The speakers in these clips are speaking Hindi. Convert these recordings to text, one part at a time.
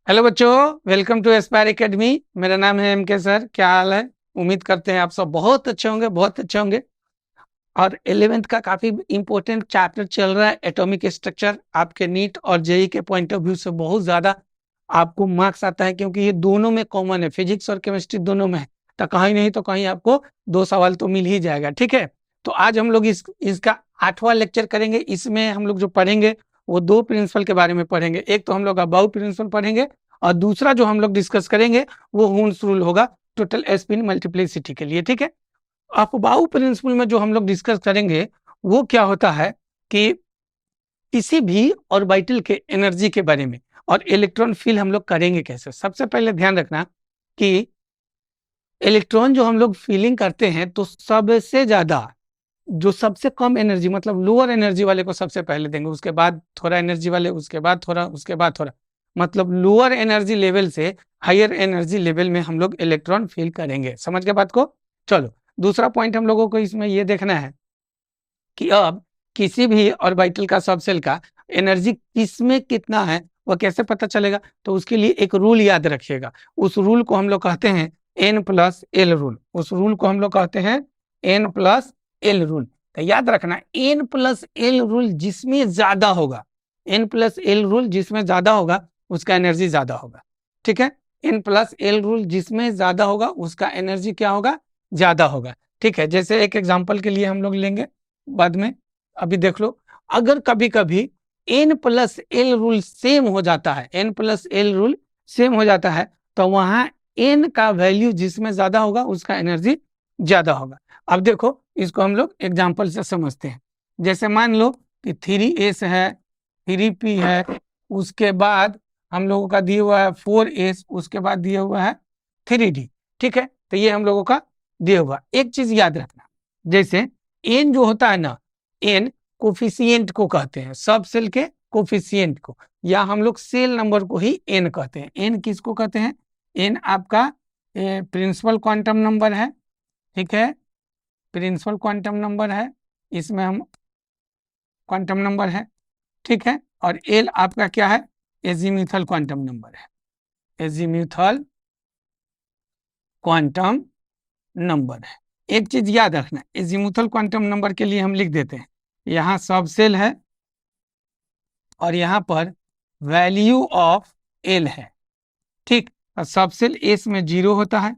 हेलो बच्चों, वेलकम टू एस्पायर एकेडमी। मेरा नाम है एम के सर। क्या हाल है? उम्मीद करते हैं आप सब बहुत अच्छे होंगे, बहुत अच्छे होंगे। और 11th का काफी इंपॉर्टेंट चैप्टर चल रहा है, एटॉमिक स्ट्रक्चर। आपके नीट और जेई के पॉइंट ऑफ व्यू से बहुत ज्यादा आपको मार्क्स आता है, क्योंकि ये दोनों में कॉमन है, फिजिक्स और केमिस्ट्री दोनों में है। तो कहीं नहीं तो कहीं आपको 2 सवाल तो मिल ही जाएगा। ठीक है, तो आज हम लोग इसका 8वां लेक्चर करेंगे। इसमें हम लोग जो पढ़ेंगे वो 2 प्रिंसिपल के बारे में पढ़ेंगे। एक तो हम लोग अबाउ प्रिंसिपल पढ़ेंगे, और दूसरा जो हम लोग डिस्कस करेंगे वो हुन्स रूल होगा टोटल स्पिन मल्टीप्लिसिटी के लिए। ठीक है, अफबाऊ प्रिंसिपल में जो हम लोग डिस्कस करेंगे वो क्या होता है कि किसी भी ऑर्बिटल के एनर्जी के बारे में, और इलेक्ट्रॉन फील हम लोग करेंगे कैसे। सबसे पहले ध्यान रखना कि इलेक्ट्रॉन जो हम लोग फीलिंग करते हैं तो सबसे ज्यादा जो सबसे कम एनर्जी मतलब लोअर एनर्जी वाले को सबसे पहले देंगे, उसके बाद थोड़ा एनर्जी वाले, उसके बाद थोड़ा, उसके बाद थोड़ा। मतलब लोअर एनर्जी लेवल से हायर एनर्जी लेवल में हम लोग इलेक्ट्रॉन फील करेंगे। समझ गए बात को? चलो, दूसरा पॉइंट हम लोगों को इसमें यह देखना है कि अब किसी भी ऑर्बिटल का सबसेल का एनर्जी किसमें कितना है वह कैसे पता चलेगा। तो उसके लिए एक रूल याद रखिएगा। उस रूल को हम लोग कहते हैं N+L रूल। उस रूल को हम लोग कहते हैं N+L रूल। तो याद रखना, N+L रूल जिसमें ज्यादा होगा, N+L रूल जिसमें ज्यादा होगा उसका एनर्जी ज्यादा होगा। ठीक है, N+L रूल जिसमें ज्यादा होगा उसका एनर्जी क्या होगा? ज्यादा होगा। ठीक है, जैसे एक एग्जांपल के लिए हम लोग लेंगे बाद में, अभी देख लो। अगर कभी कभी N+L रूल सेम हो जाता है, N+L रूल सेम हो जाता है, तो वहां N का वैल्यू जिसमें ज्यादा होगा उसका एनर्जी ज्यादा होगा। अब देखो, इसको हम लोग एग्जांपल से समझते हैं। जैसे मान लो कि 3s है, 3p है, उसके बाद हम लोगों का दिया हुआ है 4s, उसके बाद दिया हुआ है 3d। ठीक है, तो ये हम लोगों का दिया हुआ। एक चीज याद रखना, जैसे एन जो होता है ना, एन कोफिशिएंट को कहते हैं, सब सेल के कोफिशिएंट को, या हम लोग सेल नंबर को ही एन कहते हैं। एन किसको कहते हैं? एन आपका प्रिंसिपल क्वांटम नंबर है। ठीक है, प्रिंसिपल क्वांटम नंबर है, इसमें हम क्वांटम नंबर है। ठीक है, और एल आपका क्या है? एजीम्यूथल क्वांटम नंबर है, एजीम्यूथल क्वांटम नंबर है। एक चीज याद रखना, एजीमुथल क्वांटम नंबर के लिए हम लिख देते हैं, यहाँ सब सेल है और यहाँ पर वैल्यू ऑफ एल है। ठीक, सब सेल एस में 0 होता है,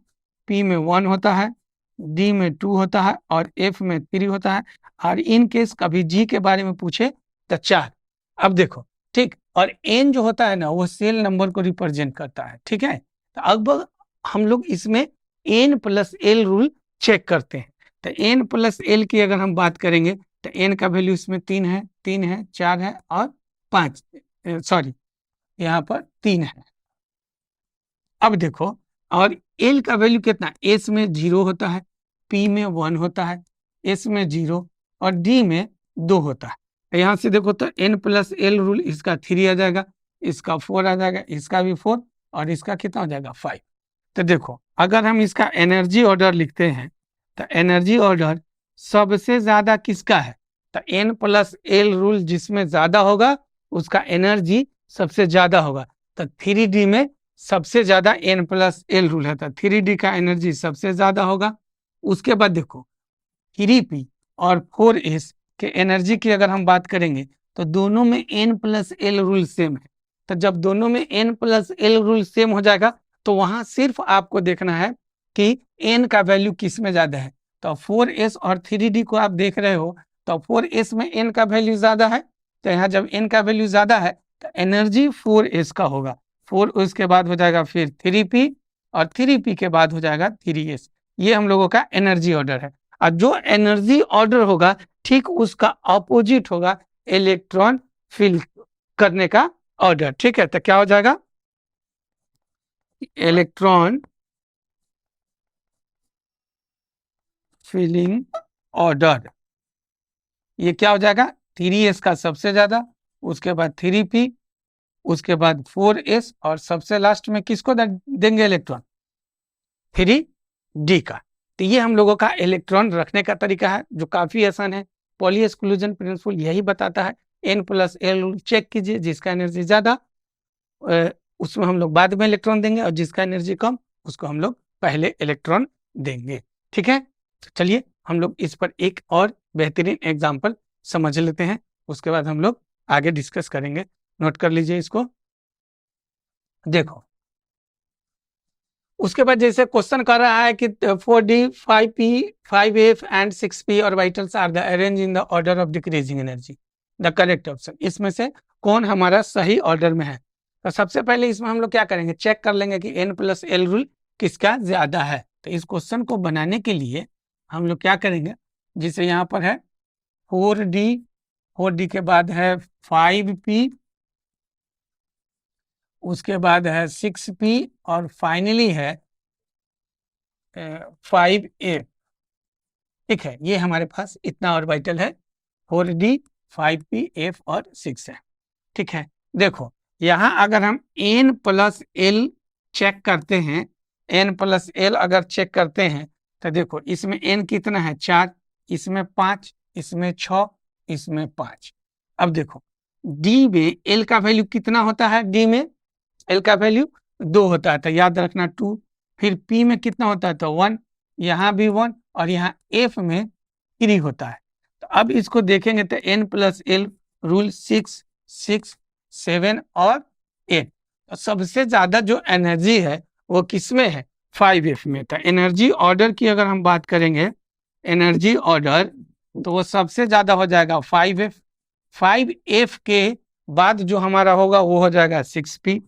पी में 1 होता है, डी में 2 होता है और एफ में 3 होता है। और इन केस कभी जी के बारे में पूछे तो 4। अब देखो, ठीक, और एन जो होता है ना वो सेल नंबर को रिप्रेजेंट करता है। ठीक है, तो अब हम लोग इसमें N+L रूल चेक करते हैं। तो N+L की अगर हम बात करेंगे तो N का वैल्यू इसमें 3 है, 3 है, 4 है और 5, सॉरी यहाँ पर 3 है। अब देखो, और L का वैल्यू कितना? S में 0 होता है, P में 1 होता है, S में 0 और D में 2 होता है। तो यहाँ से देखो तो N+L रूल, इसका 3 आ जाएगा, इसका 4 आ जाएगा, इसका भी 4 और इसका कितना हो जाएगा? 5। तो देखो, अगर हम इसका एनर्जी ऑर्डर लिखते हैं तो एनर्जी ऑर्डर सबसे ज्यादा किसका है? तो N+L रूल जिसमें ज्यादा होगा उसका एनर्जी सबसे ज्यादा होगा। तो 3D में सबसे ज्यादा N+L रूल है, तो 3D का एनर्जी सबसे ज्यादा होगा। उसके बाद देखो 3p और 4s के एनर्जी की अगर हम बात करेंगे तो दोनों में N+L रूल सेम है। तो जब दोनों में N+L रूल सेम हो जाएगा तो वहां सिर्फ आपको देखना है कि n का वैल्यू किस में ज्यादा है। तो 4s और 3d को आप देख रहे हो, तो 4s में n का वैल्यू ज्यादा है, तो यहाँ जब n का वैल्यू ज्यादा है तो एनर्जी 4s का होगा। 4 उसके बाद हो जाएगा फिर 3p और 3p के बाद हो जाएगा 3s। ये हम लोगों का एनर्जी ऑर्डर है। और जो एनर्जी ऑर्डर होगा ठीक उसका ऑपोजिट होगा इलेक्ट्रॉन फिल करने का ऑर्डर। ठीक है, तो क्या हो जाएगा? इलेक्ट्रॉन फिलिंग ऑर्डर, ये क्या हो जाएगा? 3s का सबसे ज्यादा, उसके बाद 3p, उसके बाद 4s और सबसे लास्ट में किसको देंगे इलेक्ट्रॉन? 3d का। तो ये हम लोगों का इलेक्ट्रॉन रखने का तरीका है जो काफी आसान है। पॉली एक्सक्लूजन प्रिंसिपल यही बताता है, N+L चेक कीजिए, जिसका एनर्जी ज्यादा उसमें हम लोग बाद में इलेक्ट्रॉन देंगे, और जिसका एनर्जी कम उसको हम लोग पहले इलेक्ट्रॉन देंगे। ठीक है, तो चलिए हम लोग इस पर एक और बेहतरीन एग्जाम्पल समझ लेते हैं, उसके बाद हम लोग आगे डिस्कस करेंगे। नोट कर लीजिए इसको। देखो, उसके बाद जैसे क्वेश्चन कर रहा है कि 4d 5p 5f and 6p orbitals are the arrange in the order of decreasing energy, the correct option, इसमें से कौन हमारा सही ऑर्डर में है। तो सबसे पहले इसमें हम लोग क्या करेंगे, चेक कर लेंगे कि n+l रूल किसका ज्यादा है। तो इस क्वेश्चन को बनाने के लिए हम लोग क्या करेंगे, जिसे यहाँ पर है 4d, 4d के बाद है 5p, उसके बाद है 6p, और फाइनली है 5a। ठीक है, ये हमारे पास इतना ऑर्बिटल है, 4d 5p f और 6 है। ठीक है, देखो यहाँ अगर हम n+l चेक करते हैं, n+l अगर चेक करते हैं तो देखो इसमें n कितना है 4, इसमें 5, इसमें 6, इसमें 5। अब देखो d में l का वैल्यू कितना होता है, d में l का वैल्यू 2 होता है, तो याद रखना 2। फिर p में कितना होता है, तो 1, यहाँ भी 1, और यहाँ f में 3 होता है। तो अब इसको देखेंगे तो n+l रूल 6, 6, 7 और 8। तो सबसे ज्यादा जो एनर्जी है वो किसमें है, 5f में। तो एनर्जी ऑर्डर की अगर हम बात करेंगे, एनर्जी ऑर्डर, तो वो सबसे ज्यादा हो जाएगा 5f। 5f के बाद जो हमारा होगा वो हो जाएगा 6p।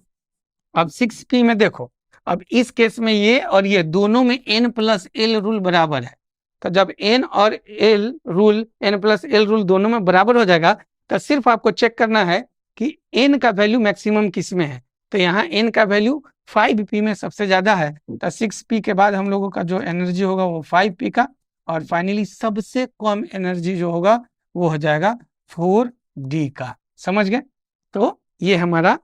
अब 6p में देखो, अब इस केस में ये और ये दोनों में n+l रूल बराबर है। तो जब n और l रूल, n+l रूल दोनों में बराबर हो जाएगा, तो सिर्फ आपको चेक करना है कि n का वैल्यू मैक्सिमम किस में है। तो यहाँ n का वैल्यू 5p में सबसे ज्यादा है, तो 6p के बाद हम लोगों का जो एनर्जी होगा वो 5p का, और फाइनली सबसे कम एनर्जी जो होगा वो हो जाएगा 4d का। समझ गए, तो ये हमारा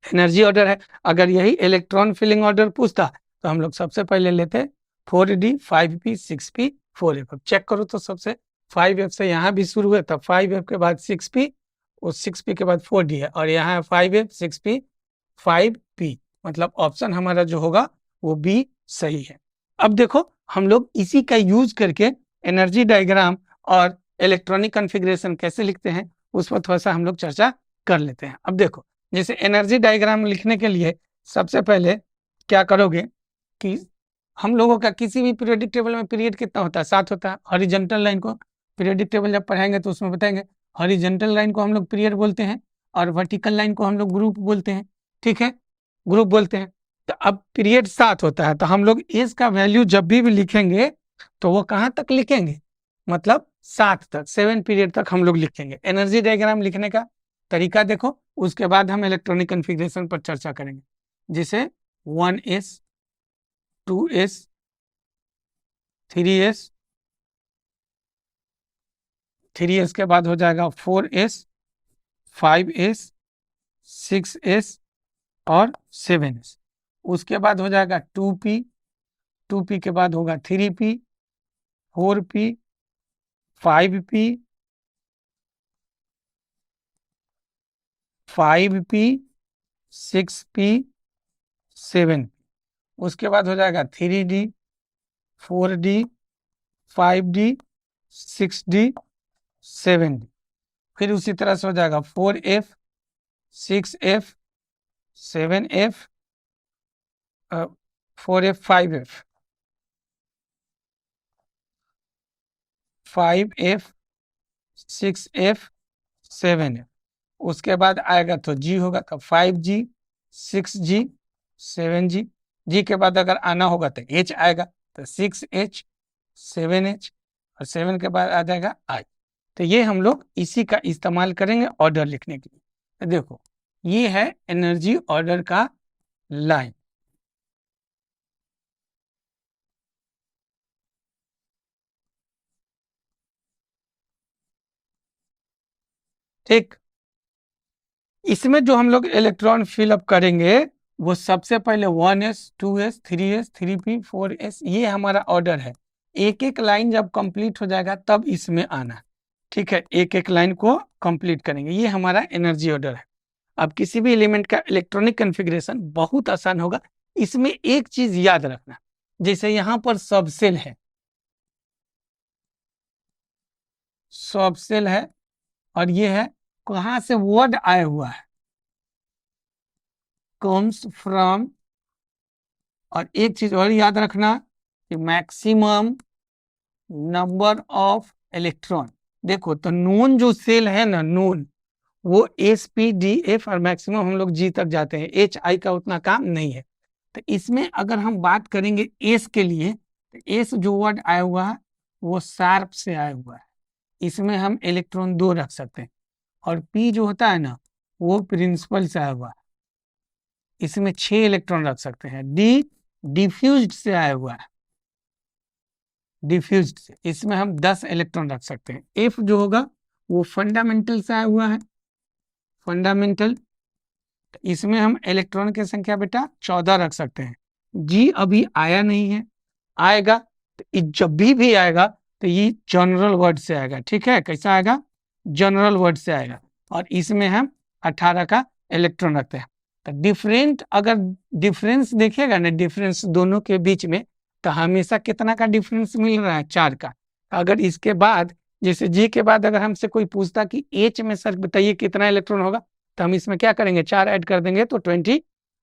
एनर्जी ऑर्डर है। अगर यही इलेक्ट्रॉन फिलिंग ऑर्डर पूछता तो हम लोग सबसे पहले लेते 4d 5p 6p 4f। Check करो तो सबसे 5f से यहाँ भी शुरू है, तब 5f के बाद 6p, और 6p के बाद 4d है, और यहाँ है 5f 6p 5p, मतलब ऑप्शन हमारा जो होगा वो बी सही है। अब देखो हम लोग इसी का यूज करके एनर्जी डायग्राम और इलेक्ट्रॉनिक कॉन्फ़िगरेशन कैसे लिखते हैं उस पर थोड़ा सा हम लोग चर्चा कर लेते हैं। अब देखो, जैसे एनर्जी डायग्राम लिखने के लिए सबसे पहले क्या करोगे कि हम लोगों का किसी भी पीरियोडिक टेबल में पीरियड कितना होता है, 7 होता है। हॉरिजॉन्टल लाइन को पीरियोडिक टेबल जब पढ़ाएंगे तो उसमें बताएंगे, हॉरिजॉन्टल लाइन को हम लोग पीरियड बोलते हैं, और वर्टिकल लाइन को हम लोग ग्रुप बोलते हैं। ठीक है, ग्रुप बोलते हैं। तो अब पीरियड 7 होता है, तो हम लोग एज का वैल्यू जब भी लिखेंगे तो वो कहाँ तक लिखेंगे, मतलब 7 तक, 7 पीरियड तक हम लोग लिखेंगे। एनर्जी डायग्राम लिखने का तरीका देखो, उसके बाद हम इलेक्ट्रॉनिक कॉन्फ़िगरेशन पर चर्चा करेंगे। जिसे 1s 2s 3s, 3s के बाद हो जाएगा 4s 5s 6s और 7s। उसके बाद हो जाएगा 2p, 2p के बाद होगा 3p 4p 5p 5p 6p 7p। उसके बाद हो जाएगा 3d 4d 5d 6d 7d। फिर उसी तरह से हो जाएगा 4f 6f 7f 4f 5f 5f 6f 7f। उसके बाद आएगा तो g होगा तो 5g 6g 7g। g के बाद अगर आना होगा तो h आएगा, तो 6h 7h, और 7 के बाद आ जाएगा i। तो ये हम लोग इसी का इस्तेमाल करेंगे ऑर्डर लिखने के लिए। तो देखो ये है एनर्जी ऑर्डर का लाइन। ठीक, इसमें जो हम लोग इलेक्ट्रॉन फिलअप करेंगे वो सबसे पहले 1s 2s 3s 3p 4s, ये हमारा ऑर्डर है। एक एक लाइन जब कंप्लीट हो जाएगा तब इसमें आना। ठीक है, एक एक लाइन को कंप्लीट करेंगे, ये हमारा एनर्जी ऑर्डर है। अब किसी भी एलिमेंट का इलेक्ट्रॉनिक कॉन्फ़िगरेशन बहुत आसान होगा। इसमें एक चीज याद रखना, जैसे यहां पर सब सेल है, सब सेल है, और ये है कहां से वर्ड आया हुआ है, कम्स फ्रॉम। और एक चीज और याद रखना कि मैक्सिमम नंबर ऑफ इलेक्ट्रॉन। देखो तो नोन जो सेल है ना, नोन, वो एस पी डी एफ और मैक्सिमम हम लोग जी तक जाते हैं, एच आई का उतना काम नहीं है। तो इसमें अगर हम बात करेंगे एस के लिए, तो एस जो वर्ड आया हुआ है वो शार्प से आया हुआ है, इसमें हम इलेक्ट्रॉन 2 रख सकते हैं। और पी जो होता है ना, वो प्रिंसिपल से आया हुआ है, इसमें 6 इलेक्ट्रॉन रख सकते हैं। डी डिफ्यूज्ड से आया हुआ है, डिफ्यूज्ड से, इसमें हम 10 इलेक्ट्रॉन रख सकते हैं। एफ जो होगा वो फंडामेंटल से आया हुआ है, फंडामेंटल, इसमें हम इलेक्ट्रॉन की संख्या बेटा 14 रख सकते हैं। जी अभी आया नहीं है, आएगा, तो जब भी आएगा तो ये जनरल वर्ड से आएगा। ठीक है, कैसा आएगा, जनरल वर्ड से आएगा, और इसमें हम 18 का इलेक्ट्रॉन रखते हैं। तो डिफरेंट, अगर डिफरेंस देखिएगा ना, डिफरेंस दोनों के बीच में, तो हमेशा कितना का डिफरेंस मिल रहा है, 4 का। अगर इसके बाद, जैसे जी के बाद अगर हमसे कोई पूछता कि एच में सर बताइए कितना इलेक्ट्रॉन होगा, तो हम इसमें क्या करेंगे, 4 ऐड कर देंगे तो 22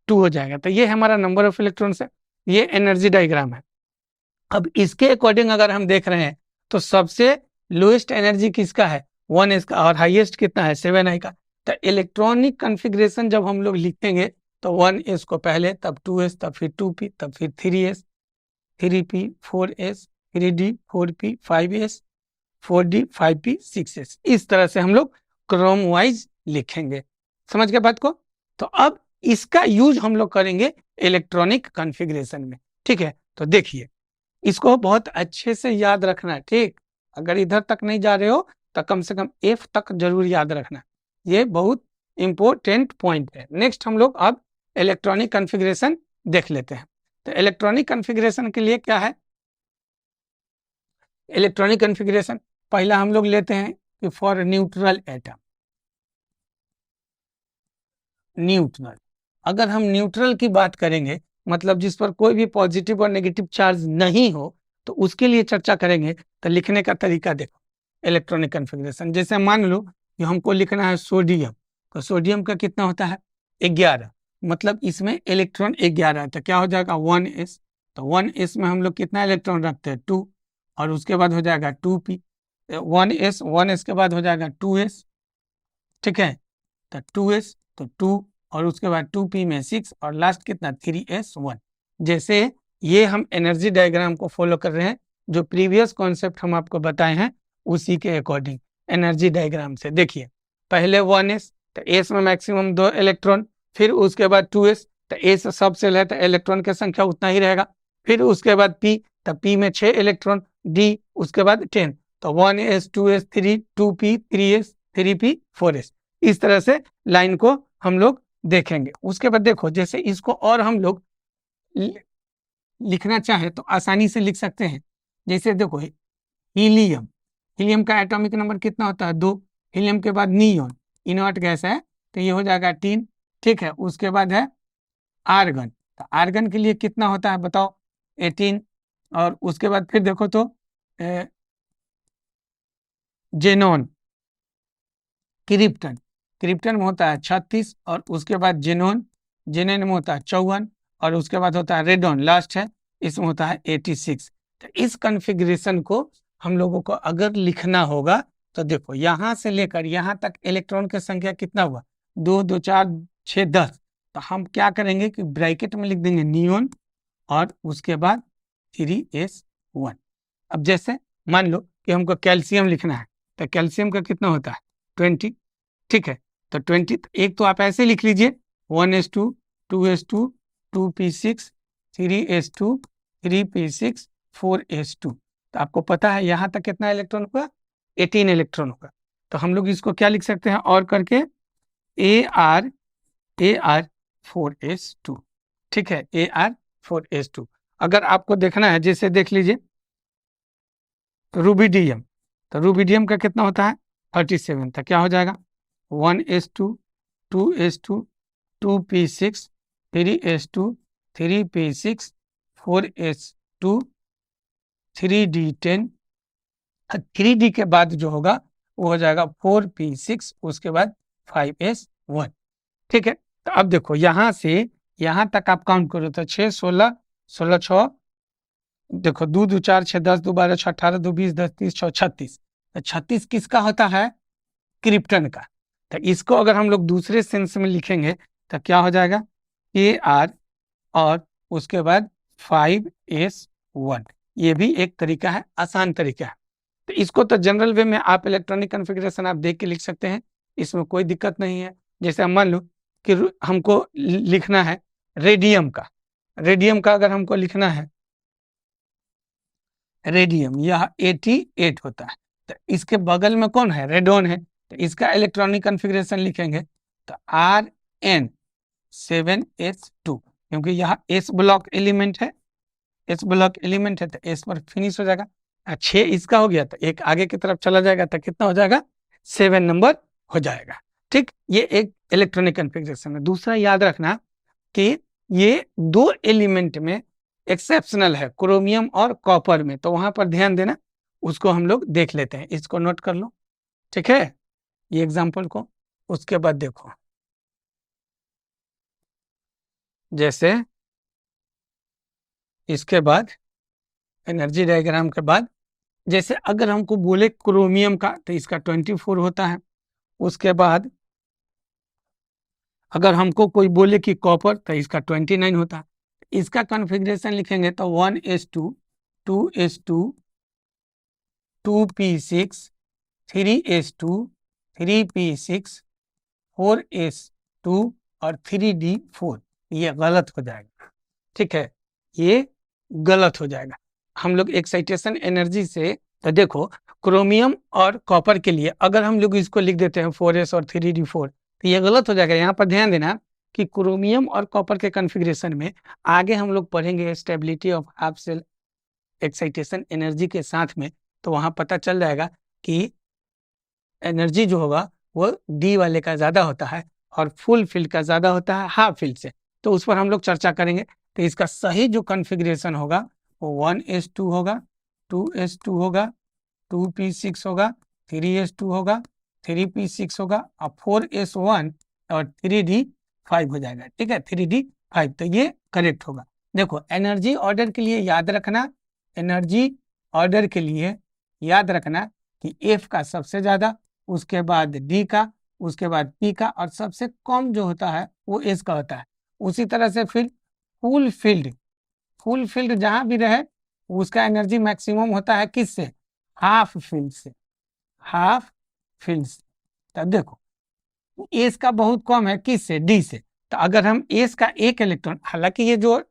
हो जाएगा। तो ये हमारा नंबर ऑफ इलेक्ट्रॉन्स है, ये एनर्जी डायग्राम है। अब इसके अकॉर्डिंग अगर हम देख रहे हैं तो सबसे लोएस्ट एनर्जी किसका है, 1s का, और हाईएस्ट कितना है, 7i का। तो इलेक्ट्रॉनिक कॉन्फ़िगरेशन जब हम लोग लिखेंगे तो 1s को पहले, तब 2s, तब फिर 2p, तब फिर 3s, 3p, 4s, 3d, 4p, 5s, 4d, 5p, 6s, इस तरह से हम लोग क्रॉम वाइज लिखेंगे। समझ गए बात को। तो अब इसका यूज हम लोग करेंगे इलेक्ट्रॉनिक कॉन्फ़िगरेशन में। ठीक है, तो देखिए इसको बहुत अच्छे से याद रखना। ठीक, अगर इधर तक नहीं जा रहे हो तो कम से कम एफ तक जरूर याद रखना, ये बहुत इंपॉर्टेंट पॉइंट है। नेक्स्ट हम लोग अब इलेक्ट्रॉनिक कॉन्फ़िगरेशन देख लेते हैं। तो इलेक्ट्रॉनिक कॉन्फ़िगरेशन के लिए क्या है, इलेक्ट्रॉनिक कॉन्फ़िगरेशन पहला हम लोग लेते हैं कि फॉर न्यूट्रल एटम, न्यूट्रल, अगर हम न्यूट्रल की बात करेंगे, मतलब जिस पर कोई भी पॉजिटिव और नेगेटिव चार्ज नहीं हो, तो उसके लिए चर्चा करेंगे। तो लिखने का तरीका देखो, इलेक्ट्रॉनिक कॉन्फ़िगरेशन, जैसे मान लो कि हमको लिखना है सोडियम, तो सोडियम का कितना होता है, 11, मतलब इसमें इलेक्ट्रॉन 11 है, तो क्या हो जाएगा 1s। तो 1s में हम लोग कितना इलेक्ट्रॉन रखते हैं, 2, और उसके बाद हो जाएगा 2p, 1s के बाद हो जाएगा 2s। ठीक है, तो 2s, तो 2, और उसके बाद 2p में 6, और लास्ट कितना 3s1। जैसे ये हम एनर्जी डायग्राम को फॉलो कर रहे हैं, जो प्रीवियस कॉन्सेप्ट हम आपको बताए हैं उसी के अकॉर्डिंग एनर्जी डायग्राम से। देखिए पहले 1s, तो s में मैक्सिमम 2 इलेक्ट्रॉन, फिर उसके बाद 2s, तो s सब सेल है तो इलेक्ट्रॉन की संख्या उतना ही रहेगा। फिर उसके बाद p, तो p में 6 इलेक्ट्रॉन, d उसके बाद 10, तो 1s 2s 3 2p 3s 3p 4s, इस तरह से लाइन को हम लोग देखेंगे। उसके बाद देखो जैसे इसको और हम लोग लिखना चाहे तो आसानी से लिख सकते हैं। जैसे देखो हीलियम, हीलियम का एटॉमिक नंबर कितना होता है, 2। हीलियम के बाद नियॉन, इनर्ट गैस है, तो ये हो जाएगा 3। ठीक है, उसके बाद है आर्गन, तो आर्गन के लिए कितना होता है बताओ, 18। और उसके बाद फिर देखो तो जेनॉन, क्रिप्टन, क्रिप्टन में होता है 36, और उसके बाद जेनोन, जेनेन में होता है 54, और उसके बाद होता है रेडॉन, लास्ट है, इसमें होता है 86। तो इस कॉन्फ़िगरेशन को हम लोगों को अगर लिखना होगा तो देखो यहाँ से लेकर यहाँ तक इलेक्ट्रॉन की संख्या कितना हुआ, 2 2 4 6 10। तो हम क्या करेंगे कि ब्रैकेट में लिख देंगे नियॉन, और उसके बाद 3s1। अब जैसे मान लो कि हमको कैल्शियम लिखना है, तो कैल्शियम का कितना होता है 20। ठीक है, तो 20, एक तो आप ऐसे लिख लीजिए 1s2 2s2 2p6 3s2 3p6 4s2। तो आपको पता है यहाँ तक कितना इलेक्ट्रॉन होगा, 18 इलेक्ट्रॉन होगा। तो हम लोग इसको क्या लिख सकते हैं और करके, AR4s2। ठीक है, AR4s2। अगर आपको देखना है, जैसे देख लीजिए रूबिडियम, तो रूबिडियम का कितना होता है 37, तो क्या हो जाएगा 1s2 2s2 2p6 3s2 3p6 4s2 3d10 3d के बाद जो होगा वो हो जाएगा 4p6 उसके बाद 5s1। ठीक है, तो अब देखो यहां से यहां तक आप काउंट करो तो 6 16 16 6 देखो 2 2 4 6 10 2 12 6 18 2 20 10 30 6 36। 36 किसका होता है? क्रिप्टन का। तो इसको अगर हम लोग दूसरे सेंस में लिखेंगे तो क्या हो जाएगा? AR और उसके बाद 5s1। ये भी एक तरीका है, आसान तरीका है। तो इसको तो जनरल वे में आप इलेक्ट्रॉनिक कॉन्फ़िगरेशन आप देख के लिख सकते हैं, इसमें कोई दिक्कत नहीं है। जैसे हम मान लो कि हमको लिखना है रेडियम का अगर हमको लिखना है रेडियम, यह 88 होता है। तो इसके बगल में कौन है? रेडोन है। तो इसका इलेक्ट्रॉनिक कॉन्फ़िगरेशन लिखेंगे तो Rn7s2, क्योंकि यह s ब्लॉक एलिमेंट है, तो s पर फिनिश हो जाएगा। 6 इसका हो गया तो एक आगे की तरफ चला जाएगा तो कितना हो जाएगा? 7 नंबर हो जाएगा। ठीक, ये एक इलेक्ट्रॉनिक कॉन्फ़िगरेशन है। दूसरा याद रखना कि ये 2 एलिमेंट में एक्सेप्शनल है, क्रोमियम और कॉपर में, तो वहां पर ध्यान देना, उसको हम लोग देख लेते हैं। इसको नोट कर लो, ठीक है, ये एग्जाम्पल को। उसके बाद देखो, जैसे इसके बाद एनर्जी डायग्राम के बाद, जैसे अगर हमको बोले क्रोमियम का तो इसका 24 होता है। उसके बाद अगर हमको कोई बोले कि कॉपर तो इसका 29 होता है। इसका कॉन्फ़िगरेशन लिखेंगे तो 1s2 2s2 2p6 3s2 3p6 4s2 और 3d4। ये गलत हो जाएगा, ठीक है, ये गलत हो जाएगा। हम लोग एक्साइटेशन एनर्जी से, तो देखो क्रोमियम और कॉपर के लिए अगर हम लोग इसको लिख देते हैं 4s और 3d4 तो ये गलत हो जाएगा। यहाँ पर ध्यान देना कि क्रोमियम और कॉपर के कॉन्फ़िगरेशन में आगे हम लोग पढ़ेंगे stability of half cell excitation energy के साथ में, तो वहां पता चल जाएगा कि एनर्जी जो होगा वो डी वाले का ज़्यादा होता है और फुल फील्ड का ज़्यादा होता है हाफ फील्ड से। तो उस पर हम लोग चर्चा करेंगे। तो इसका सही जो कॉन्फ़िगरेशन होगा वो 1s2 होगा, 2s2 होगा, 2p6 होगा, 3s2 होगा, 3p6 होगा और 4s1 और 3d5 हो जाएगा। ठीक है, 3d5, तो ये करेक्ट होगा। देखो एनर्जी ऑर्डर के लिए याद रखना, एनर्जी ऑर्डर के लिए याद रखना कि F का सबसे ज़्यादा, उसके बाद D का, उसके बाद P का, और सबसे कम जो होता है वो S का होता है। उसी तरह से फिर फुल फील्ड जहां भी रहे उसका एनर्जी मैक्सिमम होता है किससे? हाफ फील्ड से, हाफ फील्ड से। तब देखो एस का बहुत कम है किससे? डी से। तो अगर हम एस का एक इलेक्ट्रॉन, हालांकि ये जो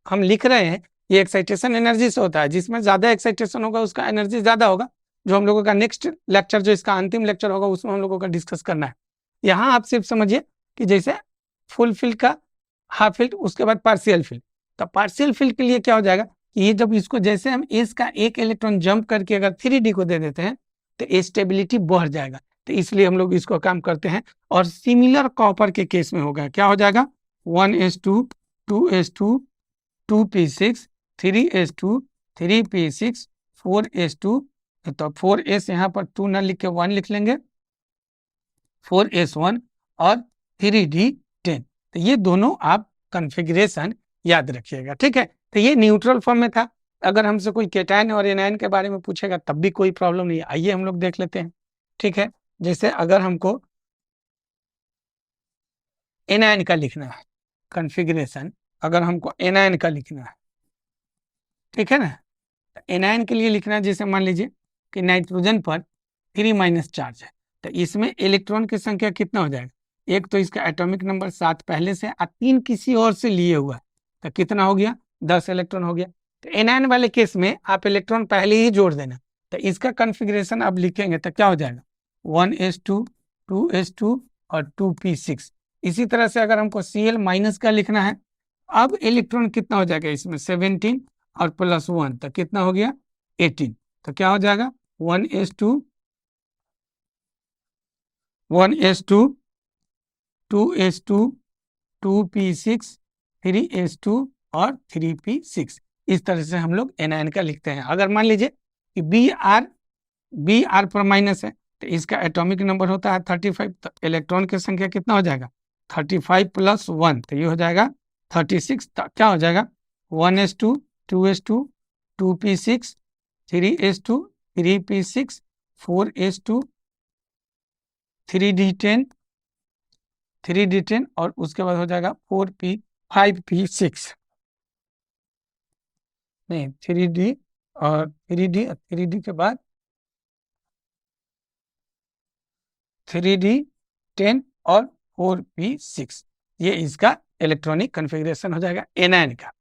हम लिख रहे हैं ये एक्साइटेशन एनर्जी से होता है, जिसमें ज्यादा एक्साइटेशन होगा उसका एनर्जी ज्यादा होगा, जो हम लोगों का नेक्स्ट लेक्चर, जो इसका अंतिम लेक्चर होगा उसमें हम लोगों का डिस्कस करना है। यहाँ आप सिर्फ समझिए कि जैसे फुल फील्ड का हाफ फील्ड, उसके बाद पार्शियल फील्ड। तो पार्शियल फील्ड के लिए क्या हो जाएगा कि ये जब इसको जैसे हम एस का एक इलेक्ट्रॉन जंप करके अगर 3d को दे देते हैं तो स्टेबिलिटी बढ़ जाएगा, तो इसलिए हम लोग इसको काम करते हैं। और सिमिलर कॉपर के केस में होगा, क्या हो जाएगा? 1s2 2s2 2p6 3s2 3p6 4s2, तो 4s यहाँ पर 2 ना लिख के 1 लिख लेंगे, 4s1 और 3d10। तो ये दोनों आप कॉन्फ़िगरेशन याद रखिएगा, ठीक है। तो ये न्यूट्रल फॉर्म में था। अगर हमसे कोई केटायन और एनायन के बारे में पूछेगा तब भी कोई प्रॉब्लम नहीं है। आइए हम लोग देख लेते हैं, ठीक है। जैसे अगर हमको एनायन का लिखना है कॉन्फ़िगरेशन, अगर हमको एनायन का लिखना है, ठीक है ना, तो एनायन के लिए लिखना है, जैसे मान लीजिए कि नाइट्रोजन पर 3- चार्ज है, तो इसमें इलेक्ट्रॉन की संख्या कितना हो जाएगा? एक तो इसका एटॉमिक नंबर 7 पहले से और 3 किसी और से लिए हुआ है, तो कितना हो गया? 10 इलेक्ट्रॉन हो गया। तो एनायन वाले केस में आप इलेक्ट्रॉन पहले ही जोड़ देना, तो इसका कॉन्फ़िगरेशन अब लिखेंगे तो क्या हो जाएगा? 1s2 2s2 और 2p6। इसी तरह से अगर हमको Cl- का लिखना है, अब इलेक्ट्रॉन कितना हो जाएगा इसमें? 17 और +1, तो कितना हो गया? 18। तो क्या हो जाएगा? 1s2 2s2 2p6 3s2 और 3p6। इस तरह से हम लोग एनायन का लिखते हैं। अगर मान लीजिए कि बी आर पर माइनस है तो इसका एटॉमिक नंबर होता है 35, तो इलेक्ट्रॉन की संख्या कितना हो जाएगा 35 + 1, तो ये हो जाएगा 36। क्या हो जाएगा 1s2 2s2 2p6 3s2 3p6 4s2 3d10 और उसके बाद हो जाएगा 5p6 नहीं 3d और 3d के बाद 3d10 और 4p6। ये इसका इलेक्ट्रॉनिक कॉन्फ़िगरेशन हो जाएगा एनायन का।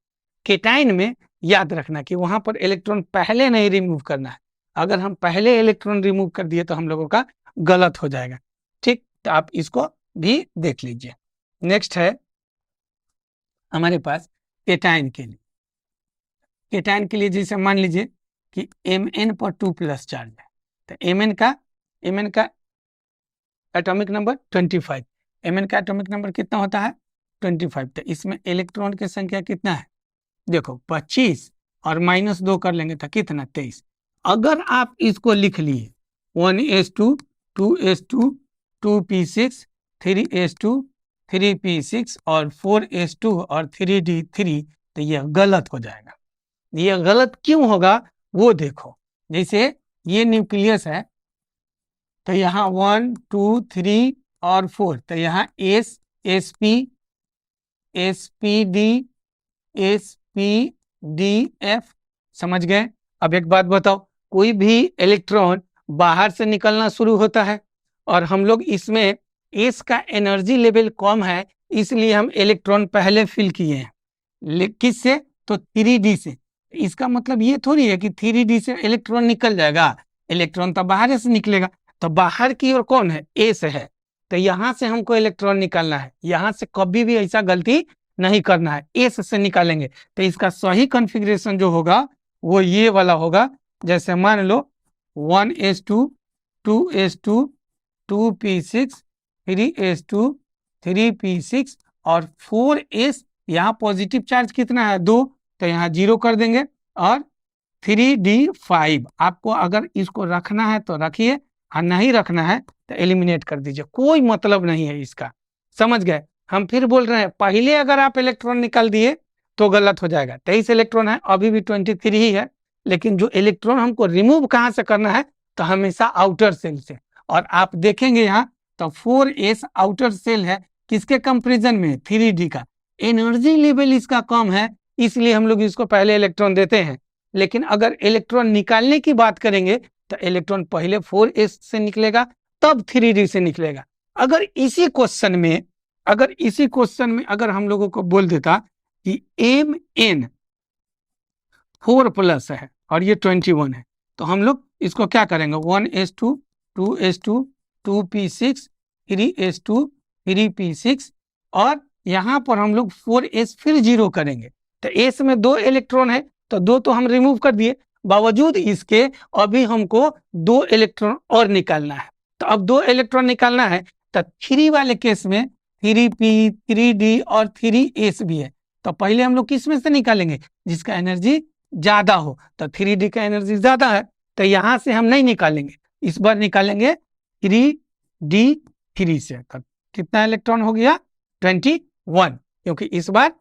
केटाइन में याद रखना कि वहां पर इलेक्ट्रॉन पहले नहीं रिमूव करना है। अगर हम पहले इलेक्ट्रॉन रिमूव कर दिए तो हम लोगों का गलत हो जाएगा। ठीक, तो आप इसको भी देख लीजिए। नेक्स्ट है हमारे पास केटाइन के लिए। केटाइन के लिए जैसे मान लीजिए कि Mn पर 2+ चार्ज है, तो Mn का एटॉमिक नंबर 25। Mn का एटॉमिक नंबर कितना होता है 25। तो इसमें इलेक्ट्रॉन की संख्या कितना है देखो 25 और -2 कर लेंगे तो कितना 23। अगर आप इसको लिख लिए 1s2 2s2 2p6 3s2 3p6 और 4s2 और 3d3, तो यह गलत हो जाएगा। यह गलत क्यों होगा वो देखो। जैसे ये न्यूक्लियस है तो यहाँ 1 2 3 और 4, तो यहाँ s sp spd spdf, समझ गए। अब एक बात बताओ, कोई भी इलेक्ट्रॉन बाहर से निकलना शुरू होता है और हम लोग इसमें s का एनर्जी लेवल कम है इसलिए हम इलेक्ट्रॉन पहले फिल किए हैं। किससे तो 3d से। इसका मतलब ये थोड़ी है कि 3d से इलेक्ट्रॉन निकल जाएगा, इलेक्ट्रॉन तो बाहर से निकलेगा। तो बाहर की ओर कौन है s है, तो यहां से हमको इलेक्ट्रॉन निकालना है। यहां से कभी भी ऐसा गलती नहीं करना है, एस से निकालेंगे। तो इसका सही कॉन्फ़िगरेशन जो होगा वो ये वाला होगा। जैसे मान लो 1s2 2s2 2p6 3s2 3p6 और 4s, यहाँ पॉजिटिव चार्ज कितना है 2, तो यहाँ 0 कर देंगे और 3d5। आपको अगर इसको रखना है तो रखिए और नहीं रखना है तो एलिमिनेट कर दीजिए, कोई मतलब नहीं है इसका। समझ गए। हम फिर बोल रहे हैं पहले अगर आप इलेक्ट्रॉन निकाल दिए तो गलत हो जाएगा। 23 इलेक्ट्रॉन है, अभी भी 23 ही है, लेकिन जो इलेक्ट्रॉन हमको रिमूव कहाँ से करना है तो हमेशा आउटर सेल से। और आप देखेंगे यहाँ तो 4s आउटर सेल है, किसके कंपेरिजन में 3d का। एनर्जी लेवल इसका कम है इसलिए हम लोग इसको पहले इलेक्ट्रॉन देते हैं। लेकिन अगर इलेक्ट्रॉन निकालने की बात करेंगे तो इलेक्ट्रॉन पहले 4s से निकलेगा तब 3d से निकलेगा। अगर इसी क्वेश्चन में अगर हम लोगों को बोल देता कि Mn 4+ है और ये 21 है, तो हम लोग इसको क्या करेंगे 1s2 2s2 2p6 3s2 3p6 और यहाँ पर हम लोग 4s फिर 0 करेंगे। तो s में 2 इलेक्ट्रॉन है तो 2 तो हम रिमूव कर दिए, बावजूद इसके अभी हमको 2 इलेक्ट्रॉन और निकालना है। तो अब 2 इलेक्ट्रॉन निकालना है तो 3 वाले केस में 3p 3d और 3s भी है। तो पहले हम लोग किस में से निकालेंगे जिसका एनर्जी ज्यादा हो। तो 3d का एनर्जी ज्यादा है तो यहां से हम नहीं निकालेंगे, इस बार निकालेंगे 3d3 से। तो कितना इलेक्ट्रॉन हो गया 21, क्योंकि इस बार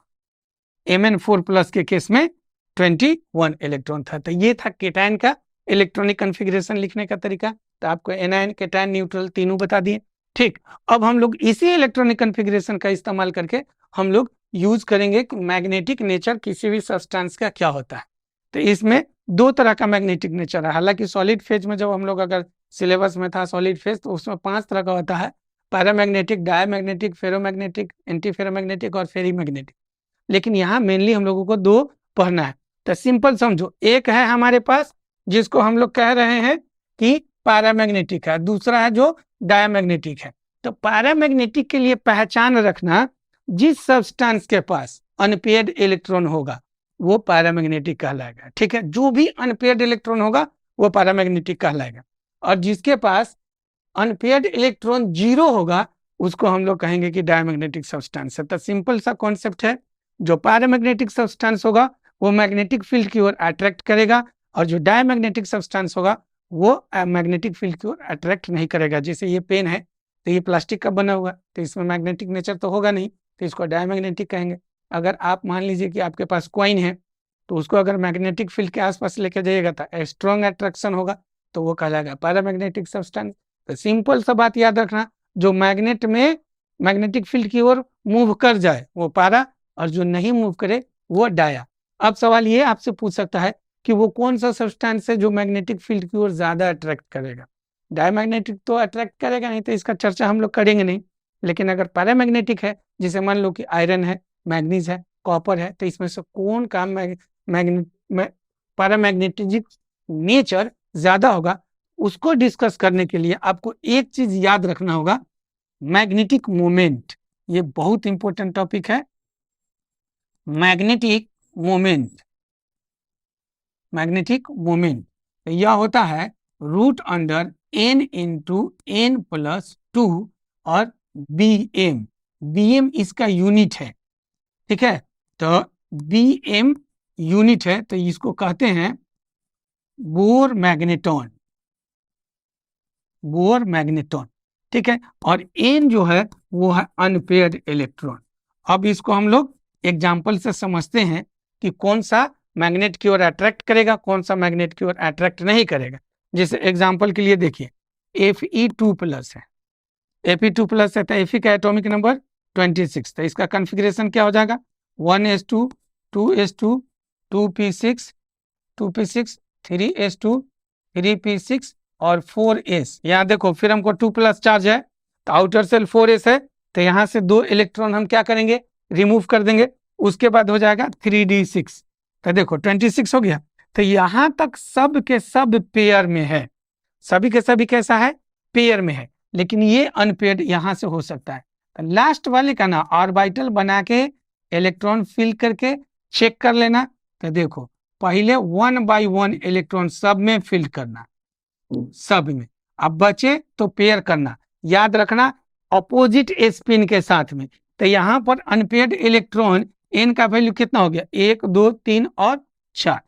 Mn4+ के केस में 21 इलेक्ट्रॉन था। तो ये था केटायन का इलेक्ट्रॉनिक कॉन्फ़िगरेशन लिखने का तरीका। तो आपको एनायन केटायन न्यूट्रल तीनों बता दिए। ठीक, अब हम लोग इसी इलेक्ट्रॉनिक कॉन्फ़िगरेशन का इस्तेमाल करके हम लोग यूज करेंगे कि मैग्नेटिक नेचर किसी भी सब्सटेंस का क्या होता है। तो इसमें 2 तरह का मैग्नेटिक नेचर है। हालांकि सॉलिड फेज में जब हम लोग अगर सिलेबस में था सॉलिड फेज तो उसमें 5 तरह का होता है, paramagnetic, diamagnetic, ferromagnetic, anti ferromagnetic और फेरीमैग्नेटिक। लेकिन यहाँ मेनली हम लोगों को 2 पढ़ना है। तो सिंपल समझो, एक है हमारे पास जिसको हम लोग कह रहे हैं कि पैरामैग्नेटिक है, दूसरा है जो डायमैग्नेटिक है। तो पैरामैग्नेटिक के लिए पहचान रखना, जिस सब्सटेंस के पास अनपेयर्ड इलेक्ट्रॉन होगा वो पैरामैग्नेटिक कहलाएगा। ठीक है, जो भी अनपेयर्ड इलेक्ट्रॉन होगा वो पैरामैग्नेटिक कहलाएगा। और जिसके पास अनपेयर्ड इलेक्ट्रॉन 0 होगा उसको हम लोग कहेंगे कि डायमैग्नेटिक सब्सटेंस है। तो सिंपल सा कॉन्सेप्ट है, जो पैरामैग्नेटिक सब्सटेंस होगा वो मैग्नेटिक फील्ड की ओर अट्रैक्ट करेगा, और जो डायमैग्नेटिक सब्सटेंस होगा वो मैग्नेटिक फील्ड की ओर अट्रैक्ट नहीं करेगा। जैसे ये पेन है तो ये प्लास्टिक का बना हुआ, तो इसमें मैग्नेटिक नेचर तो होगा नहीं, तो इसको डायमैग्नेटिक कहेंगे। अगर आप मान लीजिए कि आपके पास कॉइन है, तो उसको अगर मैग्नेटिक फील्ड के आसपास लेके जाइएगा तो स्ट्रॉन्ग अट्रैक्शन होगा, तो वो कहलाएगा पैरामैग्नेटिक सब्सटेंस। तो सिंपल सा बात याद रखना, जो मैग्नेट में मैग्नेटिक फील्ड की ओर मूव कर जाए वो पैरा, और जो नहीं मूव करे वो डाया। अब सवाल ये आपसे पूछ सकता है कि वो कौन सा सब्सटेंस है जो मैग्नेटिक फील्ड की ओर ज्यादा अट्रैक्ट करेगा। डायमैग्नेटिक तो अट्रैक्ट करेगा नहीं, तो इसका चर्चा हम लोग करेंगे नहीं। लेकिन अगर पैरामैग्नेटिक है, जैसे मान लो कि आयरन है, मैग्नीज है, कॉपर है, तो इसमें से कौन का पैरामैग्नेटिक नेचर ज्यादा होगा, उसको डिस्कस करने के लिए आपको एक चीज याद रखना होगा, मैग्नेटिक मोमेंट। ये बहुत इंपॉर्टेंट टॉपिक है, मैग्नेटिक मोमेंट। मैग्नेटिक मोमेंट यह होता है root under n into n plus 2 और bm। bm इसका यूनिट है, ठीक है। तो bm यूनिट है, तो इसको कहते हैं बोर मैग्नेटॉन, बोर मैग्नेटॉन, ठीक है। और n जो है वो है अनपेयर्ड इलेक्ट्रॉन। अब इसको हम लोग एग्जाम्पल से समझते हैं कि कौन सा मैग्नेट की ओर अट्रैक्ट करेगा, कौन सा मैग्नेट की ओर अट्रैक्ट नहीं करेगा। जैसे एग्जाम्पल के लिए देखिए, Fe2+ है, Fe2+ है, तो Fe का एटॉमिक नंबर 26, तो इसका कॉन्फ़िगरेशन क्या हो जाएगा 1s2 2s2 2p6 2p6 3s2 3p6 और 4s। यहाँ देखो फिर हमको 2+ चार्ज है, तो आउटर सेल 4s है, तो यहाँ से 2 इलेक्ट्रॉन हम क्या करेंगे, रिमूव कर देंगे। उसके बाद हो जाएगा 3d6, तो देखो 26 हो गया। तो यहाँ तक सब के सब पेयर में है, सभी के सभी कैसा है, पेयर में है, लेकिन ये अनपेयर्ड यहाँ से हो सकता है। तो लास्ट वाले का ना ऑर्बिटल बना के इलेक्ट्रॉन फिल करके चेक कर लेना। तो देखो पहले 1 बाय 1 इलेक्ट्रॉन सब में फिल करना, सब में, अब बचे तो पेयर करना। याद रखना अपोजिट स्पिन के साथ में। तो यहाँ पर अनपेयर्ड इलेक्ट्रॉन n का वैल्यू कितना हो गया 1 2 3 और 4,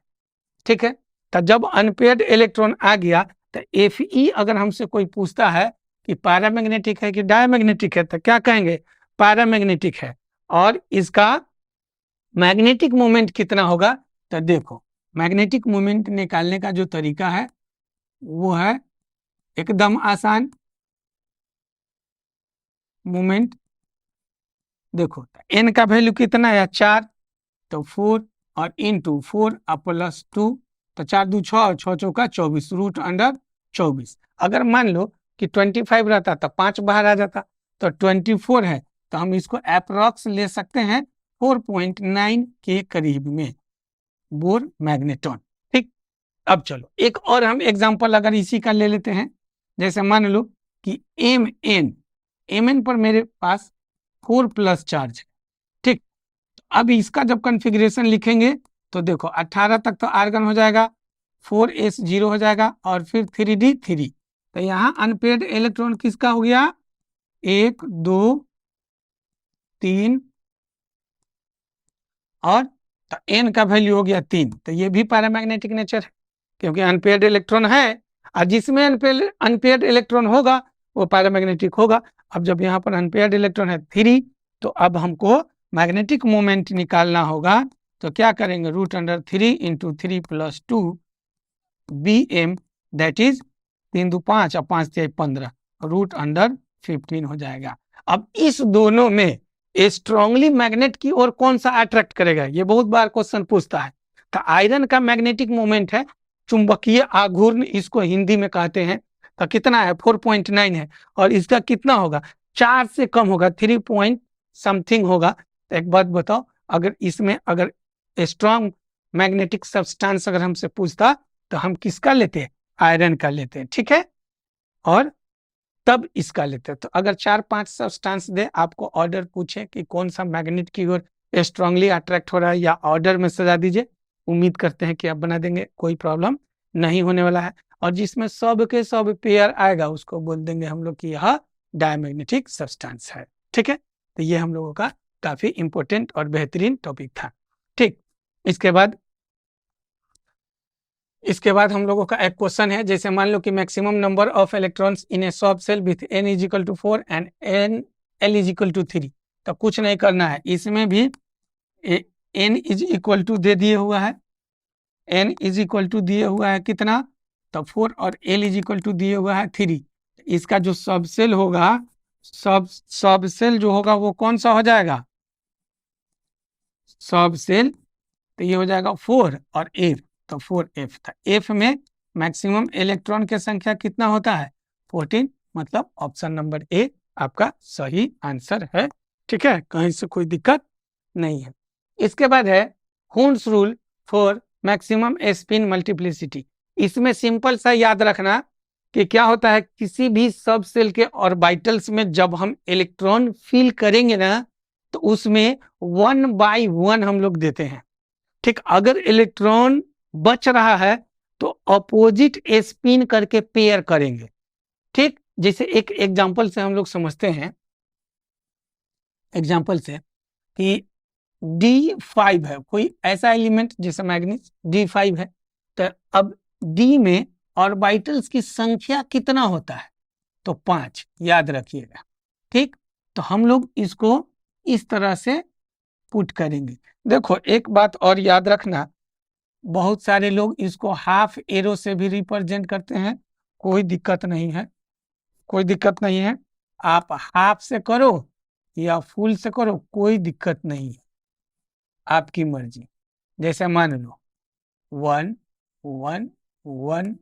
ठीक है। तो जब अनपेयर्ड इलेक्ट्रॉन आ गया, तो Fe अगर हमसे कोई पूछता है कि पैरामैग्नेटिक है कि डायमैग्नेटिक है, तो क्या कहेंगे, पैरामैग्नेटिक है। और इसका मैग्नेटिक मोमेंट कितना होगा, तो देखो मैग्नेटिक मोमेंट निकालने का जो तरीका है वो है एकदम आसान। मोमेंट देखो n का वैल्यू कितना है 4, तो 4 और इंटू 4 प्लस 2, तो 4 2 6 और 6 चौका 24 रूट अंडर 24। अगर मान लो कि 25 रहता तो 5 बाहर आ जाता, तो 24 है, तो हम इसको अप्रॉक्स ले सकते हैं 4.9 के करीब में बोर मैग्नेटॉन, ठीक। अब चलो एक और हम एग्जांपल अगर इसी का ले लेते हैं। जैसे मान लो कि mn पर मेरे पास 4+ चार्ज है, ठीक। अब इसका जब कॉन्फ़िगरेशन लिखेंगे तो देखो 18 तक तो आर्गन हो जाएगा, 4s 0 हो जाएगा और फिर 3d 3। तो यहाँ अनपेयर्ड इलेक्ट्रॉन किसका हो गया 1 2 3 और तो n का वैल्यू हो गया 3। तो ये भी पैरामैग्नेटिक नेचर है क्योंकि अनपेयर्ड इलेक्ट्रॉन है, और जिसमें अनपेयर्ड इलेक्ट्रॉन होगा वो पैरामैग्नेटिक होगा। अब जब यहाँ पर अनपेयर्ड इलेक्ट्रॉन है 3, तो अब हमको मैग्नेटिक मोमेंट निकालना होगा। तो क्या करेंगे root under 3 into 3 plus 2 bm, that is 3 2 5 और 5 3 15 रूट अंडर 15 हो जाएगा। अब इस दोनों में स्ट्रांगली मैग्नेट की ओर कौन सा अट्रैक्ट करेगा, ये बहुत बार क्वेश्चन पूछता है। तो आयरन का मैग्नेटिक मोमेंट है चुंबकीय आघूर्ण, इसको हिंदी में कहते हैं। तो कितना है 4.9 है, और इसका कितना होगा 4 से कम होगा, 3 पॉइंट समथिंग होगा। तो एक बात बताओ, अगर इसमें अगर स्ट्रांग मैग्नेटिक सब्सटेंस अगर हमसे पूछता तो हम किसका लेते हैं, आयरन का लेते हैं, ठीक है, और तब इसका लेते हैं। तो अगर 4-5 सब्सटेंस दे, आपको ऑर्डर पूछे कि कौन सा मैग्नेट की ओर स्ट्रांगली अट्रैक्ट हो रहा है, या ऑर्डर में सजा दीजिए, उम्मीद करते हैं कि आप बना देंगे, कोई प्रॉब्लम नहीं होने वाला है। और जिसमें सब के सब पेयर आएगा उसको बोल देंगे हम लोग कि यह डायमैग्नेटिक सब्सटेंस है। ठीक है, तो ये हम लोगों का काफी इंपॉर्टेंट और बेहतरीन टॉपिक था। ठीक, इसके बाद हम लोगों का एक क्वेश्चन है, जैसे मान लो कि maximum number of electrons in a subshell with n is equal to 4 and n l is equal to 3। तो कुछ नहीं करना है, इसमें भी n इज इक्वल टू दे दिए हुआ है, n इज इक्वल टू दिए हुआ है कितना, तो 4, और l इज इक्वल टू दिए हुआ है 3। इसका जो सब सेल होगा, सब सेल जो होगा वो कौन सा हो जाएगा, सब सेल, तो ये हो जाएगा 4 और f, तो 4f था। f में मैक्सिमम इलेक्ट्रॉन की संख्या कितना होता है, 14, मतलब ऑप्शन नंबर ए आपका सही आंसर है। ठीक है, कहीं से कोई दिक्कत नहीं है। इसके बाद है Hund's rule for maximum spin multiplicity. इसमें सिंपल सा याद रखना कि क्या होता है, किसी भी सब सेल के ऑर्बिटल्स में जब हम इलेक्ट्रॉन फिल करेंगे ना, तो उसमें 1 बाय 1 हम लोग देते हैं। ठीक, अगर इलेक्ट्रॉन बच रहा है तो अपोजिट स्पिन करके पेयर करेंगे। ठीक, जैसे एक एग्जांपल से हम लोग समझते हैं, एग्जांपल से कि D5 है, कोई ऐसा एलिमेंट जैसे मैग्नीज D5 है, तो अब D में ऑर्बिटल्स की संख्या कितना होता है, तो 5, याद रखिएगा। ठीक, तो हम लोग इसको इस तरह से पुट करेंगे। देखो एक बात और याद रखना, बहुत सारे लोग इसको हाफ एरो से भी रिप्रेजेंट करते हैं, कोई दिक्कत नहीं है, कोई दिक्कत नहीं है। आप हाफ से करो या फुल से करो, कोई दिक्कत नहीं है, आपकी मर्जी। जैसे मान लो 1 1 1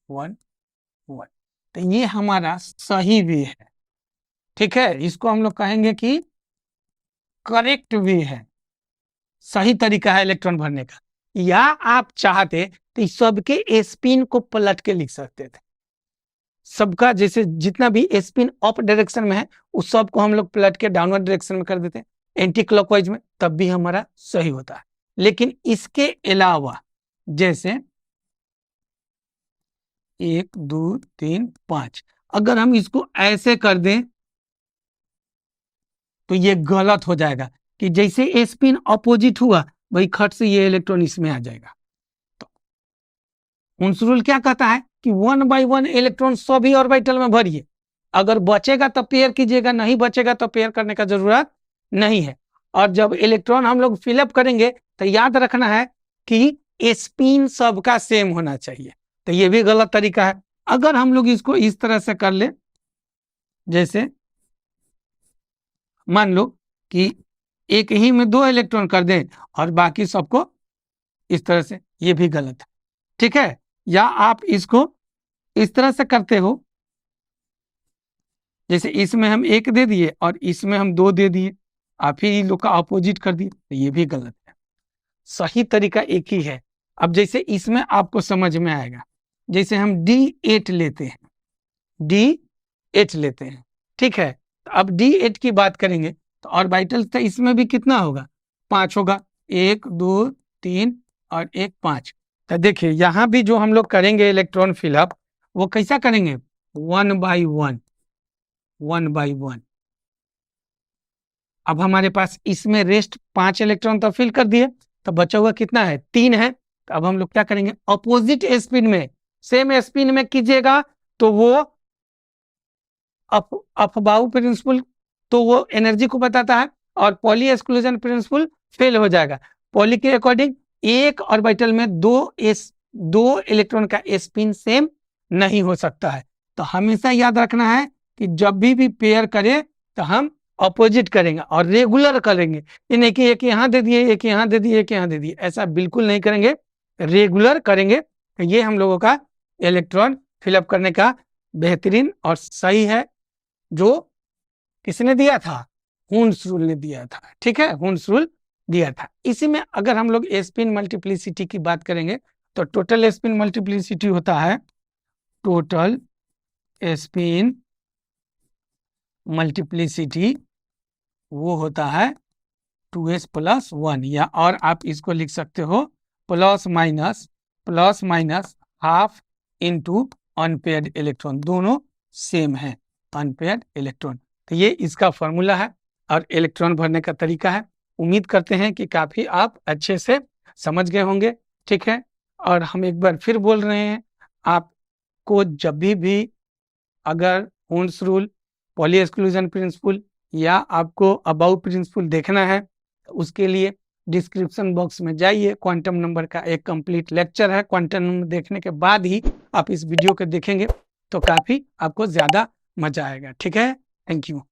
1 1, तो ये हमारा सही वे है। ठीक है, इसको हम लोग कहेंगे कि करेक्ट वे है, सही तरीका है इलेक्ट्रॉन भरने का। या आप चाहते तो सबके स्पिन को पलट के लिख सकते थे, सबका जैसे जितना भी स्पिन अप डायरेक्शन में है उस सब को हम लोग पलट के डाउनवर्ड डायरेक्शन में कर देते हैं, एंटी क्लॉकवाइज में, तब भी हमारा सही होता है। लेकिन इसके अलावा जैसे 1 2 3 5, अगर हम इसको ऐसे कर दें तो ये गलत हो जाएगा, कि जैसे स्पिन अपोजिट हुआ वही खट से ये इलेक्ट्रॉन इसमें आ जाएगा। तो हुन्स रूल क्या कहता है कि 1 बाय 1 इलेक्ट्रॉन सभी ऑर्बिटल में भरिए, अगर बचेगा तो पेयर कीजिएगा, नहीं बचेगा तो पेयर करने का जरूरत नहीं है। और जब इलेक्ट्रॉन हम लोग फिलअप करेंगे तो याद रखना है कि स्पिन सबका सेम होना चाहिए, तो ये भी गलत तरीका है। अगर हम लोग इसको इस तरह से कर ले, जैसे मान लो कि एक ही में 2 इलेक्ट्रॉन कर दें और बाकी सबको इस तरह से, ये भी गलत है। ठीक है, या आप इसको इस तरह से करते हो, जैसे इसमें हम 1 दे दिए और इसमें हम 2 दे दिए, आप ही इन लोग का अपोजिट कर दिए, तो ये भी गलत है। सही तरीका एक ही है। अब जैसे इसमें आपको समझ में आएगा, जैसे हम D8 लेते हैं, D8 लेते हैं, ठीक है, तो अब D8 की बात करेंगे तो ऑर्बिटल्स तो इसमें भी कितना होगा, 5 होगा, 1 2 3 और 1 5। तो देखिए यहाँ भी जो हम लोग करेंगे इलेक्ट्रॉन फिलअप, वो कैसा करेंगे, 1 बाय 1, 1 बाय 1। अब हमारे पास इसमें रेस्ट 5 इलेक्ट्रॉन तो फिल कर दिए, तो बचा हुआ कितना है, 3 है। तो अब हम लोग क्या करेंगे, अपोजिट स्पिन में, सेम स्पिन में कीजिएगा तो वो अफबाऊ प्रिंसिपल, तो वो एनर्जी को बताता है, और पॉली एक्सक्लूजन प्रिंसिपल फेल हो जाएगा। पॉली के अकॉर्डिंग एक ऑर्बिटल में 2 इलेक्ट्रॉन का स्पिन सेम नहीं हो सकता है। तो हमेशा याद रखना है कि जब भी पेयर करें तो हम अपोजिट करेंगे और रेगुलर करेंगे, ये नहीं कि एक यहाँ दे दिए, एक यहाँ दे दिए, एक यहाँ दे दिए, ऐसा बिल्कुल नहीं करेंगे, रेगुलर करेंगे। तो ये हम लोगों का इलेक्ट्रॉन फिलअप करने का बेहतरीन और सही है, जो किसने दिया था, हुन्स रूल ने दिया था। ठीक है, हुन्स रूल दिया था। इसी में अगर हम लोग स्पिन मल्टीप्लिसिटी की बात करेंगे तो टोटल स्पिन मल्टीप्लिसिटी होता है, टोटल स्पिन मल्टीप्लिसिटी वो होता है 2s + 1, या और आप इसको लिख सकते हो plus minus half into unpaired electron, दोनों सेम है। Unpaired electron. तो ये इसका फॉर्मूला है और इलेक्ट्रॉन भरने का तरीका है। उम्मीद करते हैं कि काफ़ी आप अच्छे से समझ गए होंगे, ठीक है। और हम एक बार फिर बोल रहे हैं, आपको जब भी अगर Ohm's rule, Pauli exclusion principle या आपको अबाउ प्रिंसिपल देखना है, तो उसके लिए डिस्क्रिप्शन बॉक्स में जाइए, क्वांटम नंबर का एक कंप्लीट लेक्चर है। क्वांटम नंबर देखने के बाद ही आप इस वीडियो को देखेंगे तो काफ़ी आपको ज़्यादा मजा आएगा, ठीक है। Thank you.